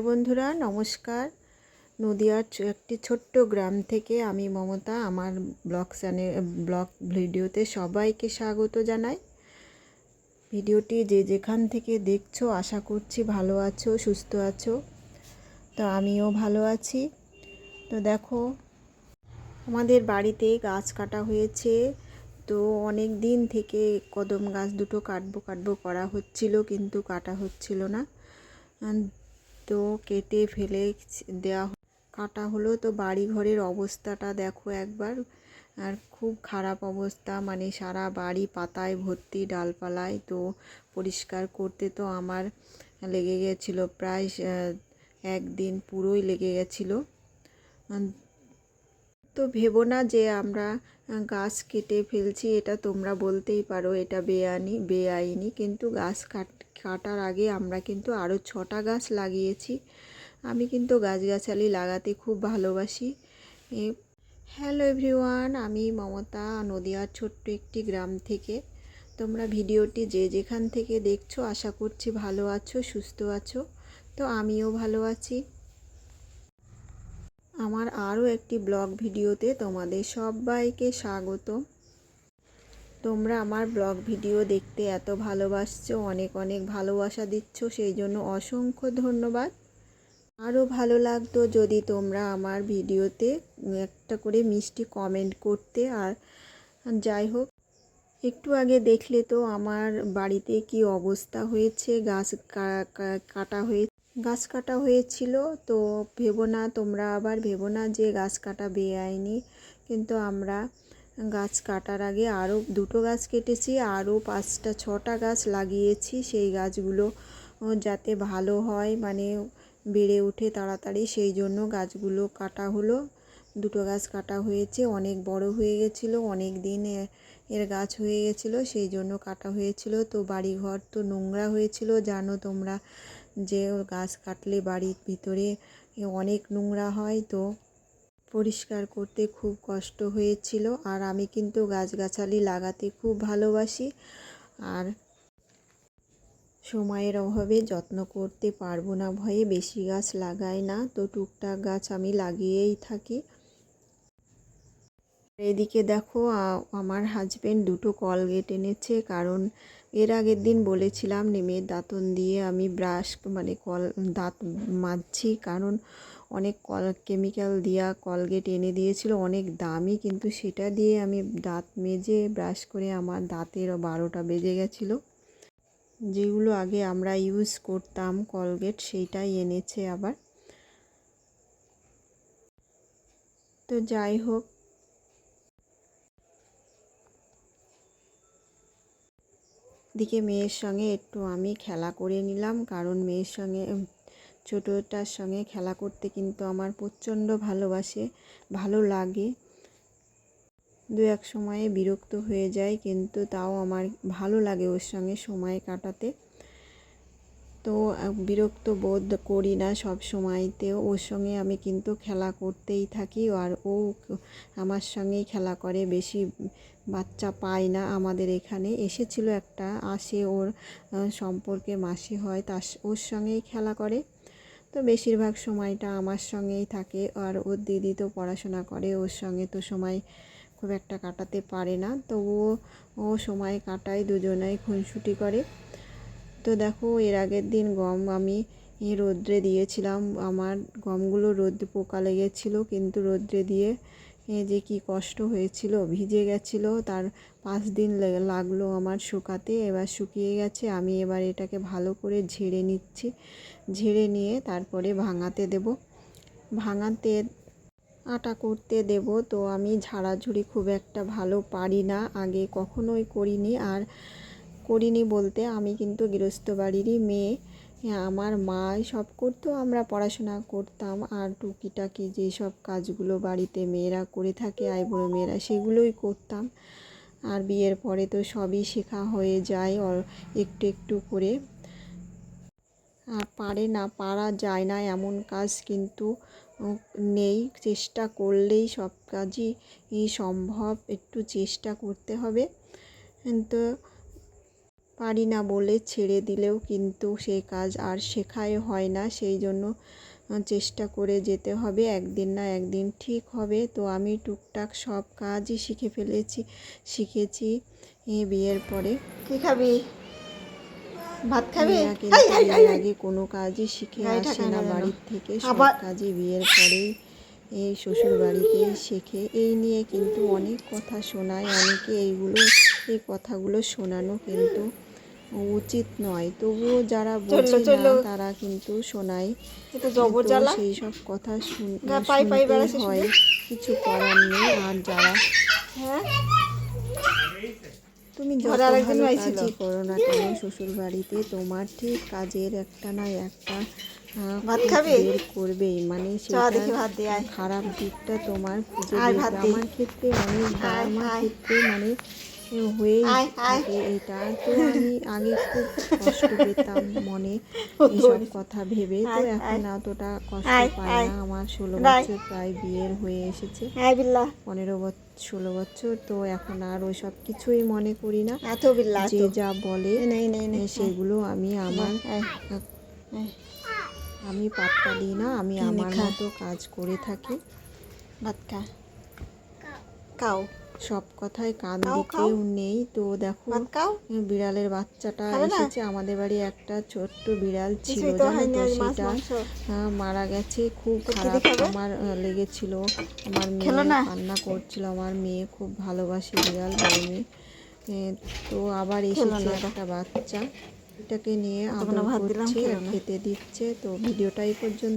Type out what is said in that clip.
বন্ধুরা নমস্কার। নদিয়ার একটি ছোট্ট গ্রাম থেকে আমি মমতা আমার ব্লগ ভিডিওতে সবাইকে স্বাগত জানাই। ভিডিওটি যে যেখান থেকে দেখছো আশা করছি ভালো আছো, সুস্থ আছো। তো আমিও ভালো আছি। তো দেখো, আমাদের বাড়িতে গাছ কাটা হয়েছে। তো অনেক দিন থেকে কদম গাছ দুটো কাটবো করা হচ্ছিল, কিন্তু কাটা হচ্ছিল না। তো কেটে ফেলে দেওয়া কাটা হলো। তো বাড়ি ঘরের অবস্থাটা দেখো একবার, আর খুব খারাপ অবস্থা, মানে সারা বাড়ি পাতায় ভর্তি, ডালপালায়। তো পরিষ্কার করতে তো আমার লেগে গেছিলো প্রায় একদিন পুরোই লেগে গেছিলো। তো ভেবো না যে আমরা গাছ কেটে ফেলছি, এটা তোমরা বলতেই পারো এটা বেআইনি, কিন্তু গাছ কাটার আগে আমরা কিন্তু আরও 6টা গাছ লাগিয়েছি। আমি কিন্তু গাছগাছালি লাগাতে খুব ভালোবাসি। হ্যালো এভরিওয়ান, আমি মমতা, নদিয়ার ছোট্ট একটি গ্রাম থেকে। তোমরা ভিডিওটি যে যেখান থেকে দেখছো আশা করছি ভালো আছো, সুস্থ আছো। তো আমিও ভালো আছি। আমার আরও একটি ব্লগ ভিডিওতে তোমাদের সবাইকে স্বাগত। তোমরা আমার ব্লগ ভিডিও দেখতে এত ভালোবাসছো, অনেক অনেক ভালোবাসা দিচ্ছ, সেই জন্য অসংখ্য ধন্যবাদ। আরও ভালো লাগতো যদি তোমরা আমার ভিডিওতে একটা করে মিষ্টি কমেন্ট করতে। আর যাই হোক, একটু আগে দেখলে তো আমার বাড়িতে কি অবস্থা হয়েছে। গাছ কাটা হয়েছিল। তো তোমরা আবার ভেবো না যে গাছ কাটা বেআইনি, কিন্তু আমরা গাছ কাটার আগে আরও 2টো গাছ কেটেছি, আরও 5টা 6টা গাছ লাগিয়েছি। সেই গাছগুলো যাতে ভালো হয়, মানে বেড়ে ওঠে তাড়াতাড়ি, সেই জন্য গাছগুলো কাটা হলো। 2টো গাছ কাটা হয়েছে, অনেক বড় হয়ে গেছিলো, অনেক দিন এর গাছ হয়ে গেছিলো, সেই জন্য কাটা হয়েছিল। তো বাড়িঘর তো নোংরা হয়েছিল, জানো তোমরা যে গাছ কাটলে বাড়ির ভিতরে অনেক নোংরা হয়। তো পরিষ্কার করতে খুব কষ্ট হয়েছিল। আর আমি কিন্তু গাছগাছালি লাগাতে খুব ভালোবাসি, আর সময়ের অভাবে যত্ন করতে পারবো না ভয়ে বেশি গাছ লাগাই না। তো টুকটাক গাছ আমি লাগিয়েই থাকি। এদিকে দেখো, আমার হাজবেন্ড 2টো কলগেট এনেছে, কারণ এর আগের দিন বলেছিলাম নিমের দাঁতন দিয়ে আমি দাঁত মাজছি, কারণ অনেক কেমিক্যাল দেওয়া কলগেট এনে দিয়েছিল, অনেক দামি, কিন্তু সেটা দিয়ে আমি দাঁত মেজে ব্রাশ করে আমার দাঁতের 12টা বেজে গেছিলো। যেগুলো আগে আমরা ইউজ করতাম কলগেট, সেইটাই এনেছে আবার। তো যাই হোক, দিকে মেয়ের সঙ্গে একটু আমি খেলা করে নিলাম, কারণ মেয়ের সঙ্গে ছোটোটার সঙ্গে খেলা করতে কিন্তু আমার প্রচণ্ড ভালো লাগে। 2-1 সময়ে বিরক্ত হয়ে যায়, কিন্তু তাও আমার ভালো লাগে ওর সঙ্গে সময় কাটাতে। তো বিরক্ত বোধ করি না সব সময়তেও, ওর সঙ্গে আমি কিন্তু খেলা করতেই থাকি। আর ও আমার সঙ্গেই খেলা করে, বেশি বাচ্চা পায় না আমাদের এখানে। এসেছিল একটা, আসে ওর সম্পর্কে মাসি হয়, ওর সঙ্গেই খেলা করে। তো বেশিরভাগ সময়টা আমার সঙ্গেই থাকে। আর ওর দিদি তো পড়াশোনা করে, ওর সঙ্গে তো সময় খুব একটা কাটাতে পারে না, তো ও সময় কাটায়, দুজনেই খুনসুটি করে। তো দেখো, এর আগের দিন গম আমি রোদ্রে দিয়েছিলাম, আমার গমগুলো রোদ্রে পোকা লেগেছিলো, কিন্তু রোদ্রে দিয়ে যে কি কষ্ট হয়েছিল, ভিজে গেছিলো। তার 5 দিন লাগলো আমার শুকাতে। এবার শুকিয়ে গেছে, আমি এবার এটাকে ভালো করে ঝেড়ে নিচ্ছি। ঝেড়ে নিয়ে তারপরে ভাঙাতে আটা করতে দেব। তো আমি ঝাড়াঝুড়ি খুব একটা ভালো পারি না, আগে কখনোই করিনি বলতে, আমি কিন্তু গৃহস্থ বাড়িরই মেয়ে। আমার মাই সব করতো, আমরা পড়াশোনা করতাম, আর টুকিটাকি যেসব কাজগুলো বাড়িতে মেয়েরা করে থাকে, আইবুড়ো মেয়েরা, সেগুলোই করতাম। আর বিয়ের পরে তো সবই শেখা হয়ে যায় একটু একটু করে। আর পারা যায় না এমন কাজ কিন্তু নেই, চেষ্টা করলেই সব কাজই সম্ভব, একটু চেষ্টা করতে হবে। তো পারি না বলে ছেড়ে দিলেও কিন্তু সেই কাজ আর শেখাই হয় না, সেই জন্য চেষ্টা করে যেতে হবে, একদিন না একদিন ঠিক হবে। তো আমি টুকটাক সব কাজই শিখেছি বিয়ের পরে। কি খাবি? ভাত খাবি? মেয়েরা কিন্তু বিয়ের আগে কোনো কাজই শিখে আসে না বাড়ির থেকে, সব কাজই বিয়ের পরেই এই শ্বশুর বাড়িতেই শেখে। এই নিয়ে কিন্তু অনেক কথা শোনায় অনেকে, এই কথাগুলো শোনানো কিন্তু উচিত নয়, তবুও যারা বোঝে না তারা কিন্তু শোনায়। তো সেই সব কথা শুনতেই হয়, কিছু করার নেই। আর যারা তুমি যত ভালো কাজই করো না কেন শ্বশুর বাড়িতে, তোমার ঠিক কাজের একটা না একটা বের করবেই, মানে সেটা খারাপ দিকটা তোমার খুঁজে বের করবে। আমার ক্ষেত্রে অনেকবার আমার ক্ষেত্রে মানে হয়েই থাকে এটা। তো আমি আগে খুব কষ্ট পেতাম মনে এইসব কথা ভেবে, তো এখন অতটা কষ্ট পাই না। আমার 16 বছর প্রায় বিয়ের হয়ে এসেছে, 16 বছর, তো এখন আর ওই সব কিছুই মনে করি না। যে যা বলে সেগুলো আমি পাত্তা দিই না, আমি আমার মতো কাজ করে থাকি। সব কথায় কান দিতেও নেই। তো দেখো বিড়ালের বাচ্চাটা এসেছে আমাদের বাড়ি, একটা ছোট্ট বিড়াল ছিল জানো তো, সেটা মারা গেছে। খুব খারাপ আমার লেগেছিল, আমার মেয়ে কান্না করছিল, আমার মেয়ে খুব ভালোবাসে বিড়াল, বড় মেয়ে। তো আবার এসেছে একটা বাচ্চা, এটাকে নিয়ে আদর করছে, খেতে দিচ্ছে। তো ভিডিওটা এই পর্যন্ত।